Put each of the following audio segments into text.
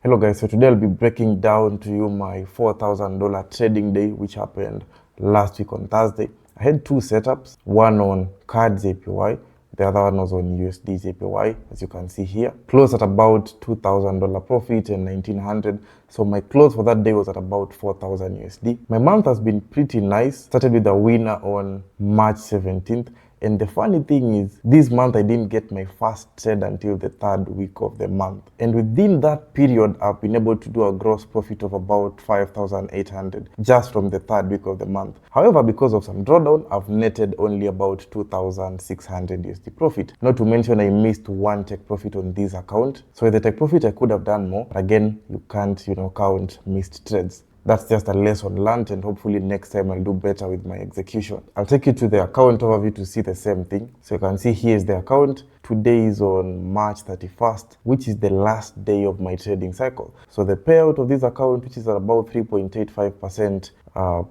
Hello guys, so today I'll be breaking down to you my $4,000 trading day which happened last week on Thursday. I had two setups, one on CAD JPY, the other one was on USD JPY, as you can see here. Closed at about $2,000 profit and 1900. So my close for that day was at about 4,000 USD. My month has been pretty nice. Started with a winner on March 17th. And the funny thing is, this month I didn't get my first trade until the third week of the month. And within that period, I've been able to do a gross profit of about 5,800 just from the third week of the month. However, because of some drawdown, I've netted only about 2,600 USD profit. Not to mention I missed one take profit on this account. So with the take profit, I could have done more. But again, you can't, count missed trades. That's just a lesson learned, and hopefully next time I'll do better with my execution. I'll take you to the account overview to see the same thing. So you can see here is the account. Today is on March 31st, which is the last day of my trading cycle. So the payout of this account, which is at about 3.85%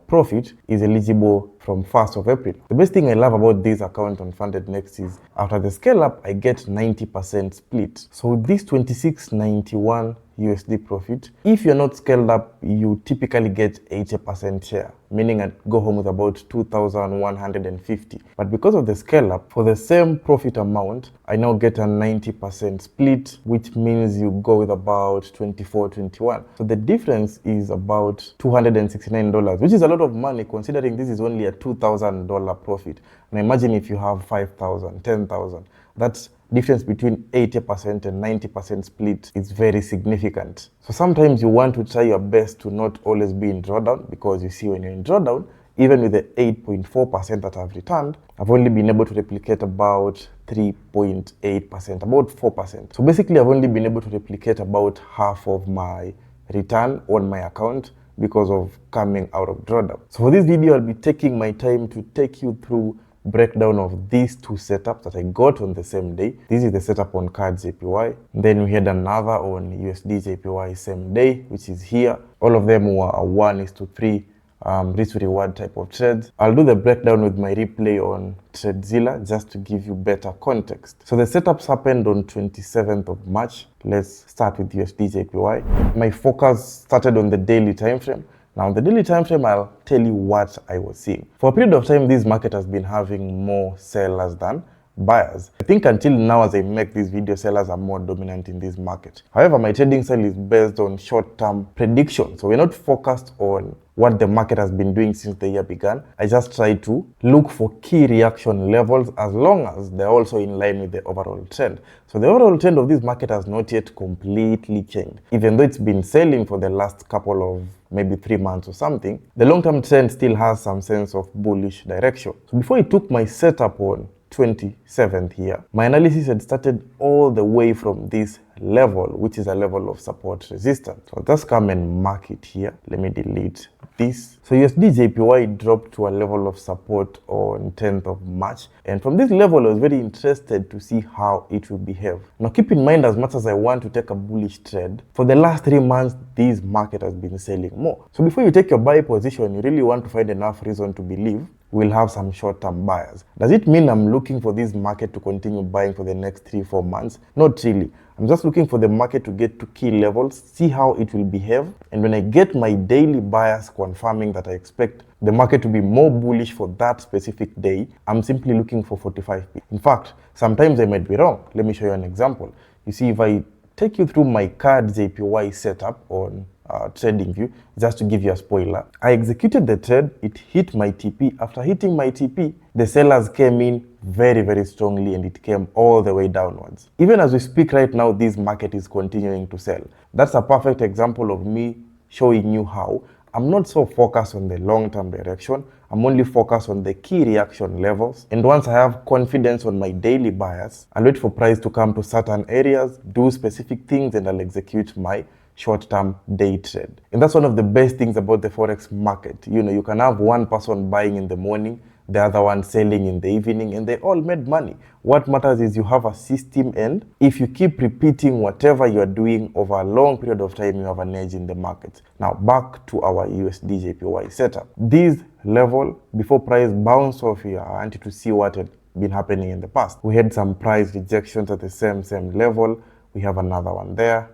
profit, is eligible from 1st of April. The best thing I love about this account on Funded Next is after the scale up, I get 90% split. So this 2691 USD profit, if you're not scaled up, you typically get 80% share, meaning I go home with about 2,150. But because of the scale up, for the same profit amount, I now get a 90% split, which means you go with about 2421. So the difference is about $269, which is a lot of money considering this is only a $2,000 profit. And imagine if you have 5,000, 10,000, that's difference between 80% and 90% split is very significant. So sometimes you want to try your best to not always be in drawdown, because you see when you're in drawdown, even with the 8.4% that I've returned, I've only been able to replicate about 3.8%, about 4%. So basically I've only been able to replicate about half of my return on my account because of coming out of drawdown. So for this video, I'll be taking my time to take you through breakdown of these two setups that I got on the same day. This is the setup on CAD JPY. Then we had another on USD JPY same day, which is here. All of them were a 1:3 risk to reward type of trades. I'll do the breakdown with my replay on TradeZilla just to give you better context. So the setups happened on 27th of March. Let's start with USD JPY. My focus started on the daily time frame. Now, on the daily time frame, I'll tell you what I was seeing. For a period of time, this market has been having more sellers than buyers. I think until now, as I make this video, sellers are more dominant in this market. However, my trading style is based on short-term prediction. So we're not focused on what the market has been doing since the year began. I just try to look for key reaction levels as long as they're also in line with the overall trend. So the overall trend of this market has not yet completely changed. Even though it's been selling for the last couple of maybe 3 months or something, the long-term trend still has some sense of bullish direction. So before I took my setup on 27th here, my analysis had started all the way from this level, which is a level of support resistance. So I'll just come and mark it here. Let me delete this. So USD JPY dropped to a level of support on 10th of March. And from this level, I was very interested to see how it will behave. Now keep in mind, as much as I want to take a bullish trade, for the last 3 months, this market has been selling more. So before you take your buy position, you really want to find enough reason to believe we'll have some short-term buyers. Does it mean I'm looking for this market to continue buying for the next 3-4 months? Not really. I'm just looking for the market to get to key levels, see how it will behave. And when I get my daily bias confirming that I expect the market to be more bullish for that specific day, I'm simply looking for 45p. In fact, sometimes I might be wrong. Let me show you an example. You see, if I take you through my CAD JPY setup on TradingView, just to give you a spoiler, I executed the trade, it hit my TP. After hitting my TP, the sellers came in very, very strongly and it came all the way downwards. Even as we speak right now, this market is continuing to sell. That's a perfect example of me showing you how I'm not so focused on the long-term direction. I'm only focused on the key reaction levels. And once I have confidence on my daily bias, I'll wait for price to come to certain areas, do specific things, and I'll execute my short-term day trade. And that's one of the best things about the Forex market. You can have one person buying in the morning, the other one selling in the evening, and they all made money. What matters is you have a system, and if you keep repeating whatever you're doing over a long period of time, you have an edge in the market. Now, back to our USD JPY setup. This level, before price bounced off here, I wanted to see what had been happening in the past. We had some price rejections at the same level. We have another one there,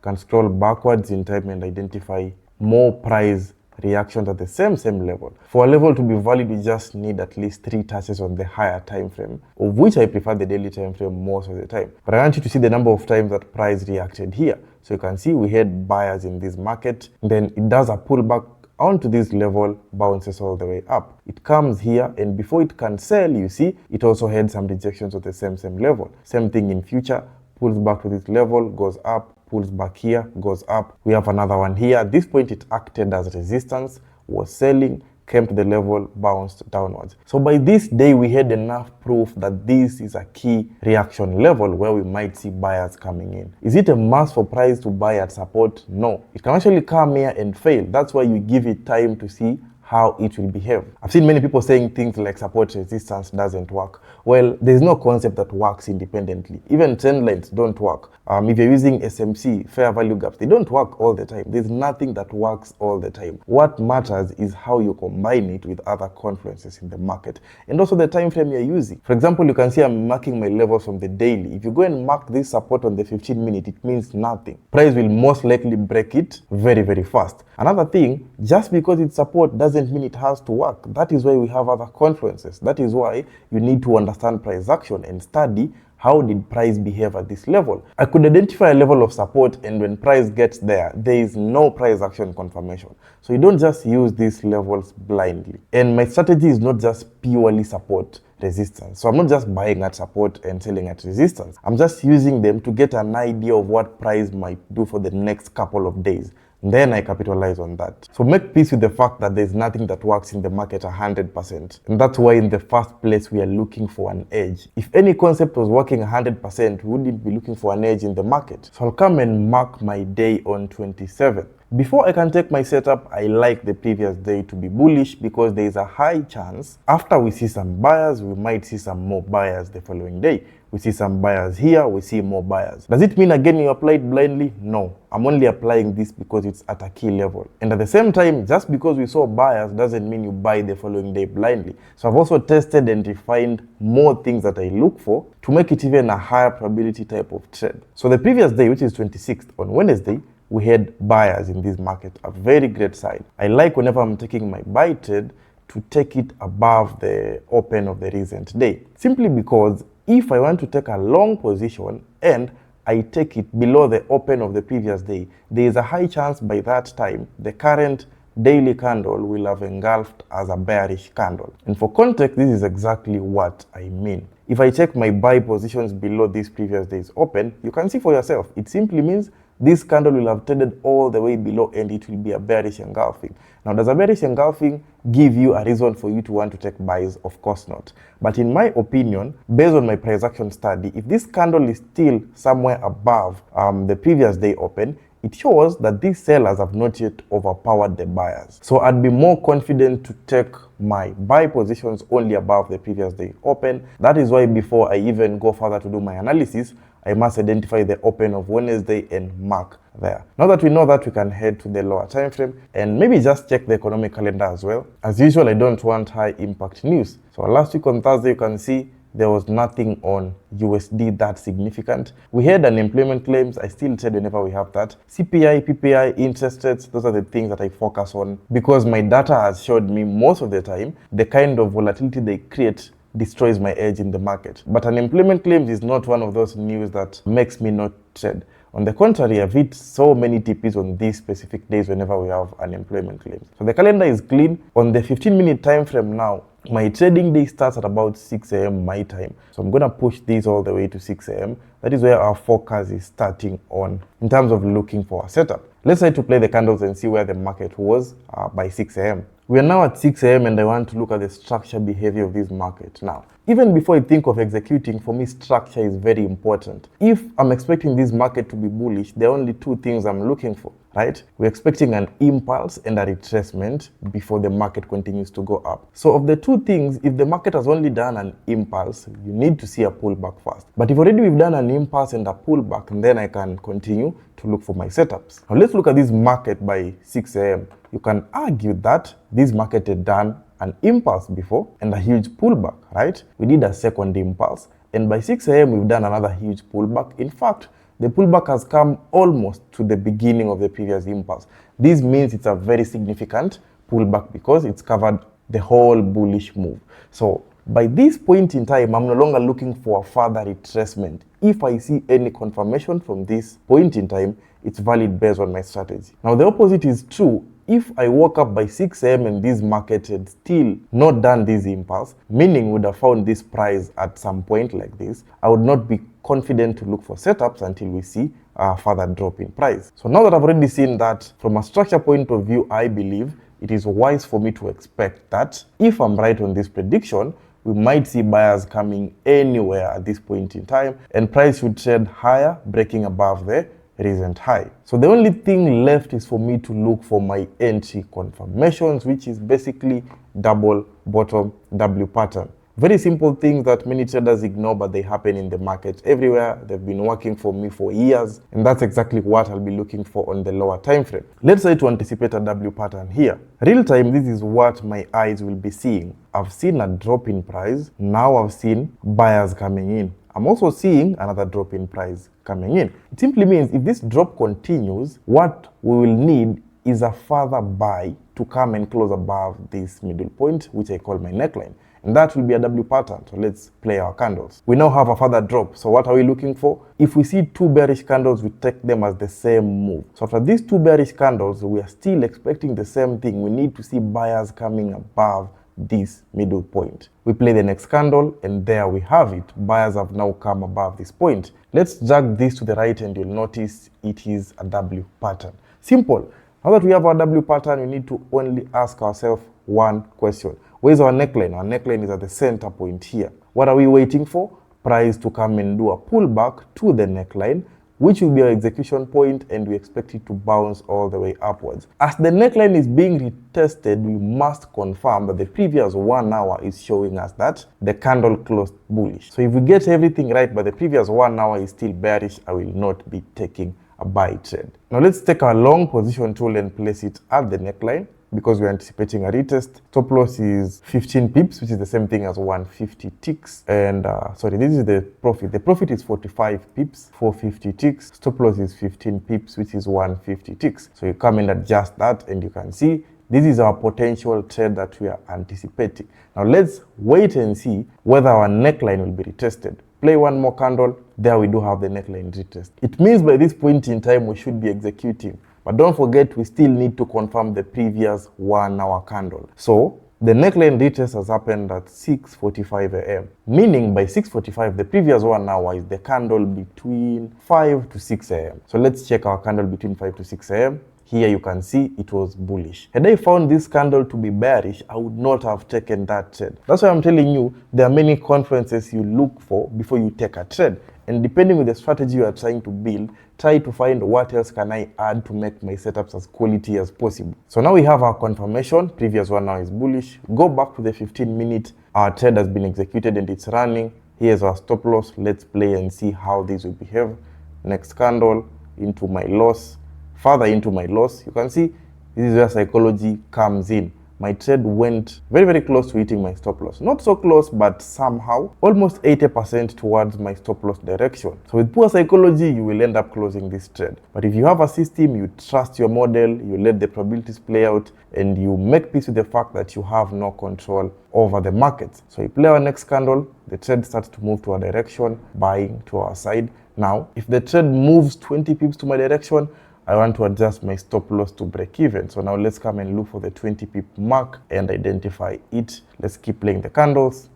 can scroll backwards in time and identify more price reactions at the same level. For a level to be valid, we just need at least 3 touches on the higher time frame, of which I prefer the daily time frame most of the time. But I want you to see the number of times that price reacted here. So you can see we had buyers in this market, then it does a pullback onto this level, bounces all the way up. It comes here, and before it can sell, you see it also had some rejections at the same level. Same thing in future, pulls back to this level, goes up, pulls back here, goes up. We have another one here. At this point, it acted as resistance, was selling, came to the level, bounced downwards. So by this day, we had enough proof that this is a key reaction level where we might see buyers coming in. Is it a must for price to buy at support? No. It can actually come here and fail. That's why you give it time to see how it will behave. I've seen many people saying things like support resistance doesn't work. Well, there's no concept that works independently. Even trend lines don't work. If you're using SMC, fair value gaps, they don't work all the time. There's nothing that works all the time. What matters is how you combine it with other confluences in the market and also the time frame you're using. For example, you can see I'm marking my levels from the daily. If you go and mark this support on the 15-minute, it means nothing. Price will most likely break it very fast. Another thing, just because it's support doesn't mean it has to work. That is why we have other confluences. That is why you need to understand price action and study how did price behave at this level. I could identify a level of support, and when price gets there, there is no price action confirmation. So you don't just use these levels blindly. And my strategy is not just purely support resistance. So I'm not just buying at support and selling at resistance. I'm just using them to get an idea of what price might do for the next couple of days. Then I capitalize on that. So make peace with the fact that there's nothing that works in the market 100%. And that's why in the first place we are looking for an edge. If any concept was working 100%, we wouldn't be looking for an edge in the market. So I'll come and mark my day on 27. Before I can take my setup, I like the previous day to be bullish because there is a high chance after we see some buyers, we might see some more buyers the following day. We see some buyers here, we see more buyers. Does it mean again you applied blindly? No. I'm only applying this because it's at a key level. And at the same time, just because we saw buyers doesn't mean you buy the following day blindly. So I've also tested and refined more things that I look for to make it even a higher probability type of trade. So the previous day, which is 26th, on Wednesday, we had buyers in this market, a very great sign. I like whenever I'm taking my buy trade to take it above the open of the recent day. Simply because if I want to take a long position and I take it below the open of the previous day, there is a high chance by that time the current daily candle will have engulfed as a bearish candle. And for context, this is exactly what I mean. If I take my buy positions below this previous day's open, you can see for yourself, it simply means this candle will have traded all the way below and it will be a bearish engulfing. Now, does a bearish engulfing give you a reason for you to want to take buys? Of course not. But in my opinion, based on my price action study, if this candle is still somewhere above the previous day open, it shows that these sellers have not yet overpowered the buyers. So I'd be more confident to take my buy positions only above the previous day open. That is why before I even go further to do my analysis, I must identify the open of Wednesday and mark there. Now that we know that, we can head to the lower time frame and maybe just check the economic calendar as well. As usual, I don't want high impact news. So last week on Thursday, you can see there was nothing on USD that significant. We had unemployment claims. I still said whenever we have that. CPI, PPI, interest rates, those are the things that I focus on because my data has showed me most of the time the kind of volatility they create destroys my edge in the market. But unemployment claims is not one of those news that makes me not trade. On the contrary, I've hit so many TPs on these specific days whenever we have unemployment claims. So the calendar is clean. On the 15-minute time frame now, my trading day starts at about 6 a.m. my time. So I'm going to push this all the way to 6 a.m. That is where our focus is starting on in terms of looking for a setup. Let's try to play the candles and see where the market was by 6 a.m. We are now at 6 a.m. and I want to look at the structure behavior of this market. Now, even before I think of executing, for me, structure is very important. If I'm expecting this market to be bullish, there are only two things I'm looking for, right? We're expecting an impulse and a retracement before the market continues to go up. So of the two things, if the market has only done an impulse, you need to see a pullback first. But if already we've done an impulse and a pullback, then I can continue to look for my setups. Now let's look at this market by 6 a.m. You can argue that this market had done an impulse before and a huge pullback, right? We did a second impulse, and by 6 a.m. we've done another huge pullback. In fact, the pullback has come almost to the beginning of the previous impulse. This means it's a very significant pullback because it's covered the whole bullish move. So by this point in time, I'm no longer looking for a further retracement. If I see any confirmation from this point in time, it's valid based on my strategy. Now the opposite is true. If I woke up by 6 a.m. and this market had still not done this impulse, meaning would have found this price at some point like this, I would not be confident to look for setups until we see a further drop in price. So now that I've already seen that, from a structure point of view, I believe it is wise for me to expect that if I'm right on this prediction, we might see buyers coming anywhere at this point in time, and price should trade higher, breaking above the recent high. So the only thing left is for me to look for my entry confirmations, which is basically double bottom W pattern. Very simple things that many traders ignore, but they happen in the market everywhere. They've been working for me for years, and that's exactly what I'll be looking for on the lower time frame. Let's say to anticipate a W pattern here. Real time, this is what my eyes will be seeing. I've seen a drop in price. Now I've seen buyers coming in. I'm also seeing another drop in price coming in. It simply means if this drop continues, what we will need is a further buy to come and close above this middle point, which I call my neckline. And that will be a W pattern. So let's play our candles. We now have a further drop. So what are we looking for? If we see two bearish candles, we take them as the same move. So after these two bearish candles, we are still expecting the same thing. We need to see buyers coming above this middle point. We play the next candle, and there we have it. Buyers have now come above this point. Let's drag this to the right, and you'll notice it is a W pattern. Simple. Now that we have our W pattern, we need to only ask ourselves one question. Where's our neckline? Our neckline is at the center point here. What are we waiting for? Price to come and do a pullback to the neckline, which will be our execution point, and we expect it to bounce all the way upwards. As the neckline is being retested, we must confirm that the previous 1 hour is showing us that the candle closed bullish. So if we get everything right, but the previous 1 hour is still bearish, I will not be taking a buy trade. Now let's take our long position tool and place it at the neckline, because we're anticipating a retest. Stop loss is 15 pips, which is the same thing as 150 ticks. And sorry, this is the profit. The profit is 45 pips, 450 ticks. Stop loss is 15 pips, which is 150 ticks. So you come and adjust that, and you can see this is our potential trade that we are anticipating. Now let's wait and see whether our neckline will be retested. Play one more candle. There we do have the neckline retest. It means by this point in time, we should be executing. But don't forget, we still need to confirm the previous 1 hour candle. So the neckline retest has happened at 6:45 a.m. Meaning by 6:45, the previous 1 hour is the candle between 5 to 6 a.m. So let's check our candle between 5 to 6 a.m. Here you can see it was bullish. Had I found this candle to be bearish, I would not have taken that trade. That's why I'm telling you, there are many confluences you look for before you take a trade. And depending on the strategy you are trying to build, try to find what else can I add to make my setups as quality as possible. So now we have our confirmation. Previous 1 hour is bullish. Go back to the 15-minute. Our trade has been executed and it's running. Here's our stop loss. Let's play and see how this will behave. Next candle into my loss. Further into my loss. You can see this is where psychology comes in. My trade went very, very close to hitting my stop loss. Not so close, but somehow almost 80% towards my stop loss direction. So with poor psychology, you will end up closing this trade. But if you have a system, you trust your model, you let the probabilities play out, and you make peace with the fact that you have no control over the market. So you play our next candle, the trade starts to move to our direction, buying to our side. Now, if the trade moves 20 pips to my direction, I want to adjust my stop loss to break even. So now let's come and look for the 20 pip mark and identify it. Let's keep playing the candles.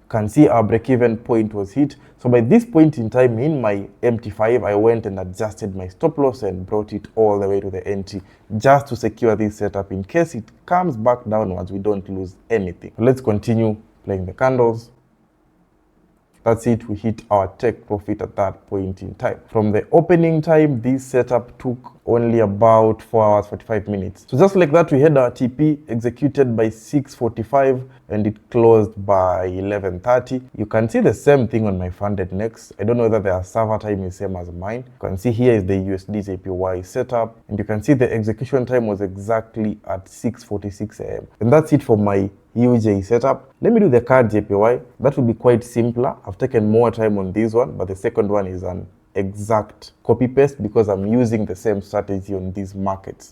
You can see our break even point was hit. So by this point in time in my MT5, I went and adjusted my stop loss and brought it all the way to the entry just to secure this setup in case it comes back downwards, we don't lose anything. Let's continue playing the candles. That's it, we hit our take profit at that point in time. From the opening time, this setup took only about 4 hours, 45 minutes. So just like that, we had our TP executed by 6:45 and it closed by 11:30. You can see the same thing on my funded next. I don't know whether their server time is same as mine. You can see here is the USD JPY setup, and you can see the execution time was exactly at 6:46 a.m. And that's it for my UJ setup. Let me do the card JPY. That will be quite simpler. I've taken more time on this one, but the second one is an exact copy paste because I'm using the same strategy on these markets.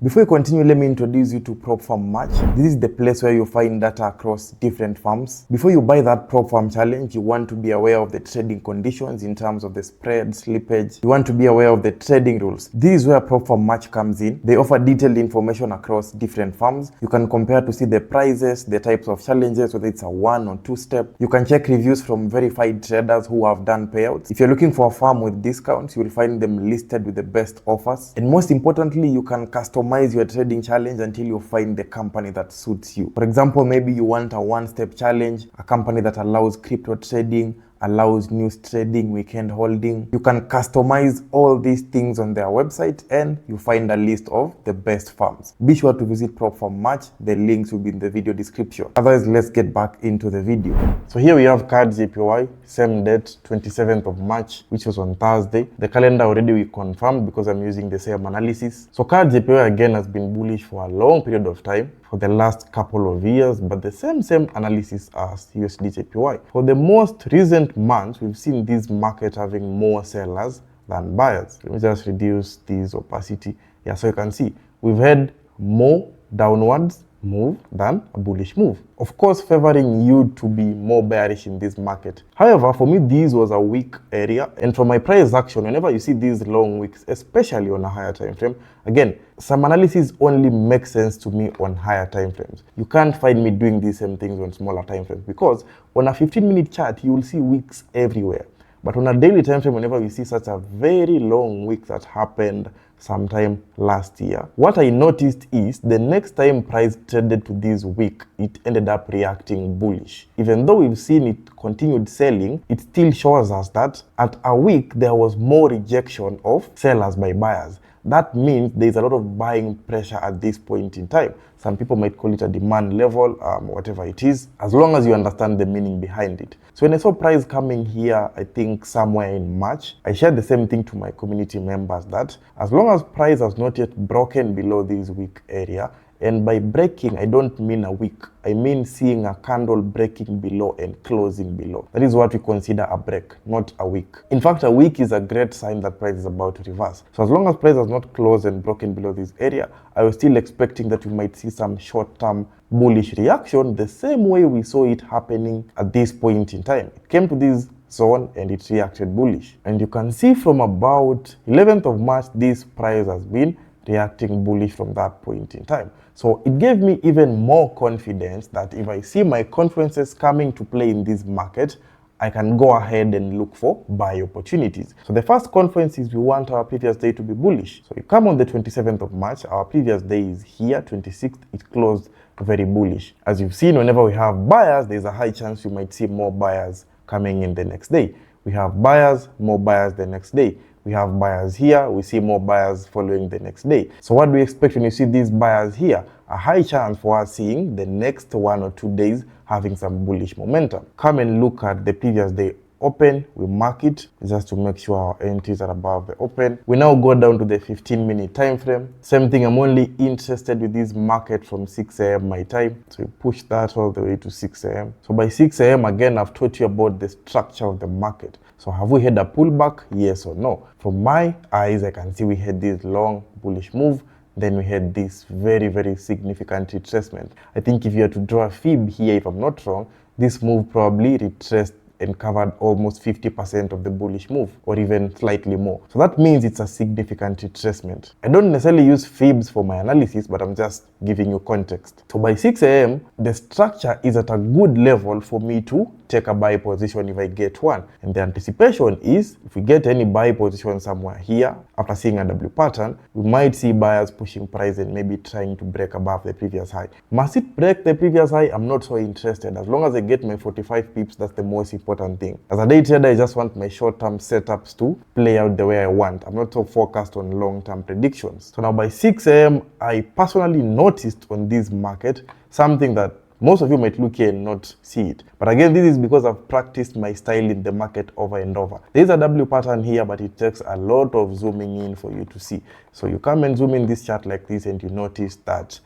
Before we continue, let me introduce you to Prop Farm Match. This is the place where you find data across different farms. Before you buy that Prop Farm challenge, you want to be aware of the trading conditions in terms of the spread, slippage. You want to be aware of the trading rules. This is where Prop Farm Match comes in. They offer detailed information across different farms. You can compare to see the prices, the types of challenges, whether it's a 1 or 2 step. You can check reviews from verified traders who have done payouts. If you're looking for a farm with discounts, you will find them listed with the best offers. And most importantly, you can customize your trading challenge until you find the company that suits you. For example, maybe you want a 1-step challenge, a company that allows crypto trading, allows news trading, weekend holding. You can customize all these things on their website and you find a list of the best farms. Be sure to visit Prop Farm Match. The links will be in the video description. Otherwise, let's get back into the video. So here we have CAD JPY, same date, 27th of March, which was on Thursday. The calendar already we confirmed because I'm using the same analysis. So CAD JPY again has been bullish for a long period of time, for the last couple of years, but the same analysis as USD JPY. For the most recent months, we've seen this market having more sellers than buyers. Let me just reduce this opacity. Yeah, so you can see we've had more downwards move than a bullish move. Of course, favoring you to be more bearish in this market. However, for me, this was a weak area. And for my price action, whenever you see these long wicks, especially on a higher time frame, again, some analysis only makes sense to me on higher time frames. You can't find me doing these same things on smaller time frames because on a 15-minute chart, you will see wicks everywhere. But on a daily time frame, whenever we see such a very long wick that happened sometime last year, what I noticed is the next time price traded to this wick, it ended up reacting bullish. Even though we've seen it continued selling, it still shows us that at a wick, there was more rejection of sellers by buyers. That means there's a lot of buying pressure at this point in time. Some people might call it a demand level, whatever it is, as long as you understand the meaning behind it. So when I saw price coming here, I think somewhere in March, I shared the same thing to my community members that as long as price has not yet broken below this wick area, and by breaking, I don't mean a wick. I mean seeing a candle breaking below and closing below. That is what we consider a break, not a wick. In fact, a wick is a great sign that price is about to reverse. So as long as price has not closed and broken below this area, I was still expecting that we might see some short-term bullish reaction the same way we saw it happening at this point in time. It came to this zone and it reacted bullish. And you can see from about 11th of March, this price has been reacting bullish from that point in time. So it gave me even more confidence that if I see my conferences coming to play in this market, I can go ahead and look for buy opportunities. So the first conference is we want our previous day to be bullish. So you come on the 27th of March, our previous day is here, 26th, it closed very bullish. As you've seen, whenever we have buyers, there's a high chance you might see more buyers coming in the next day. We have buyers, more buyers the next day. We have buyers here, we see more buyers following the next day. So what do we expect when you see these buyers here? A high chance for us seeing the next 1 or 2 days having some bullish momentum. Come and look at the previous day open, we mark it just to make sure our entries are above the open. We now go down to the 15-minute time frame. Same thing, I'm only interested with this market from 6 a.m. my time. So we push that all the way to 6 a.m. So by 6 a.m. again, I've taught you about the structure of the market. So have we had a pullback? Yes or no? From my eyes, I can see we had this long bullish move. Then we had this very, very significant retracement. I think if you had to draw a fib here, if I'm not wrong, this move probably retraced and covered almost 50% of the bullish move, or even slightly more. So that means it's a significant retracement. I don't necessarily use fibs for my analysis, but I'm just giving you context. So by 6 a.m., the structure is at a good level for me to take a buy position if I get one. And the anticipation is, if we get any buy position somewhere here, after seeing a W pattern, we might see buyers pushing price and maybe trying to break above the previous high. Must it break the previous high? I'm not so interested. As long as I get my 45 pips, that's the most important thing. As a day trader, I just want my short-term setups to play out the way I want. I'm not so focused on long-term predictions. So now by 6 a.m., I personally noticed on this market something that most of you might look here and not see it. But again, this is because I've practiced my style in the market over and over. There's a W pattern here, but it takes a lot of zooming in for you to see. So you come and zoom in this chart like this, and you notice that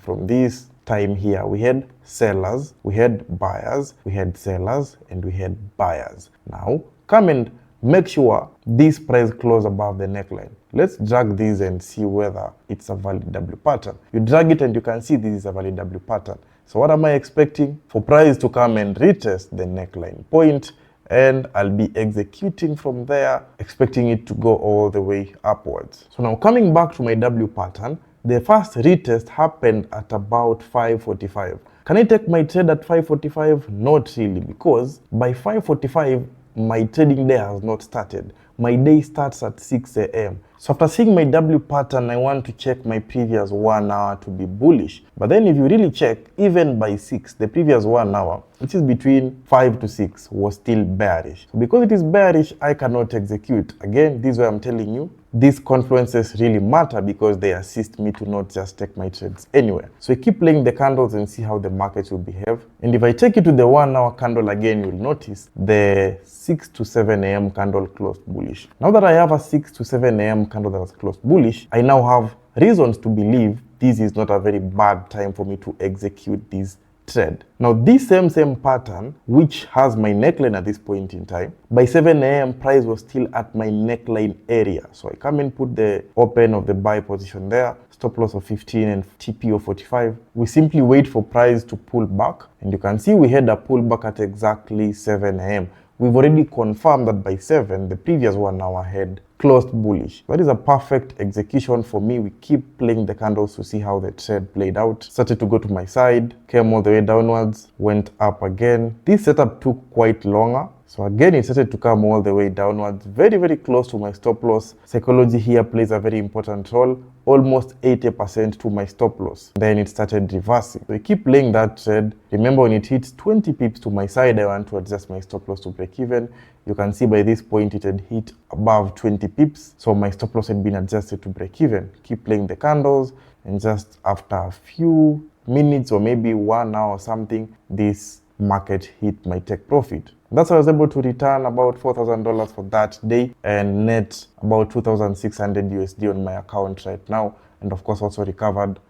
from this time here, we had sellers, we had buyers, we had sellers, and we had buyers. Now, come and make sure this price close above the neckline. Let's drag this and see whether it's a valid W pattern. You drag it and you can see this is a valid W pattern. So what am I expecting? For price to come and retest the neckline point, and I'll be executing from there, expecting it to go all the way upwards. So now coming back to my W pattern, the first retest happened at about 5:45. Can I take my trade at 5:45? Not really, because by 5:45, my trading day has not started. My day starts at 6 a.m. So after seeing my W pattern, I want to check my previous 1 hour to be bullish. But then if you really check, even by 6, the previous 1 hour, which is between 5 to 6, was still bearish. So because it is bearish, I cannot execute. Again, this is why I'm telling you, these confluences really matter because they assist me to not just take my trades anywhere. So I keep playing the candles and see how the market will behave. And if I take you to the 1 hour candle again, you'll notice the 6 to 7 a.m. candle closed bullish. Now that I have a 6 to 7 a.m. candle that was closed bullish, I now have reasons to believe this is not a very bad time for me to execute this trade. Now this same pattern, which has my neckline at this point in time, by 7 a.m. price was still at my neckline area. So I come and put the open of the buy position there, stop loss of 15 and TP of 45. We simply wait for price to pull back, and you can see we had a pullback at exactly 7 a.m. We've already confirmed that by 7, the previous 1 hour had closed bullish. That is a perfect execution for me. We keep playing the candles to see how the trade played out. Started to go to my side, came all the way downwards, went up again. This setup took quite longer. So again, it started to come all the way downwards, very close to my stop loss. Psychology here plays a very important role, almost 80% to my stop loss. Then it started reversing. So I keep playing that trade. Remember, when it hits 20 pips to my side, I want to adjust my stop loss to break even. You can see by this point it had hit above 20 pips. So my stop loss had been adjusted to break even. Keep playing the candles, and just after a few minutes or maybe 1 hour or something, this market hit my take profit. That's how I was able to return about $4,000 for that day and net about 2,600 USD on my account right now, and of course also recovered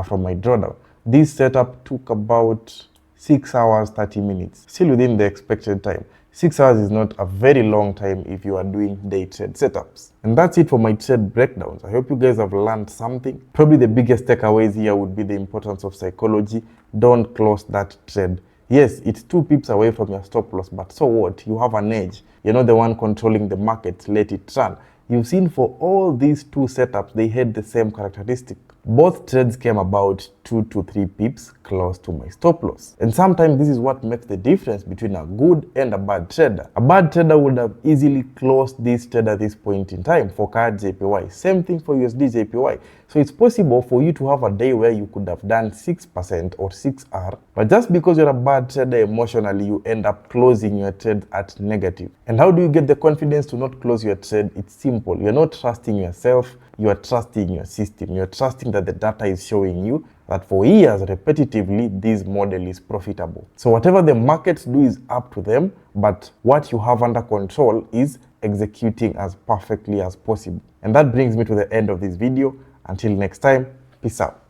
from my drawdown. This setup took about 6 hours 30 minutes, still within the expected time. 6 hours is not a very long time if you are doing day trade setups. And that's it for my trade breakdowns. I hope you guys have learned something. Probably the biggest takeaways here would be the importance of psychology. Don't close that trade. Yes, it's 2 pips away from your stop loss, but so what? You have an edge. You're not the one controlling the market. Let it run. You've seen for all these 2 setups, they had the same characteristic. Both trades came about 2 to 3 pips close to my stop loss. And sometimes this is what makes the difference between a good and a bad trader. A bad trader would have easily closed this trade at this point in time for CAD JPY. Same thing for USD JPY. So it's possible for you to have a day where you could have done 6% or 6R, but just because you're a bad trader emotionally, you end up closing your trade at negative. And how do you get the confidence to not close your trade? It's simple. You're not trusting yourself. You are trusting your system. You're trusting that the data is showing you that for years repetitively this model is profitable. So whatever the markets do is up to them, but what you have under control is executing as perfectly as possible. And that brings me to the end of this video. Until next time, peace out.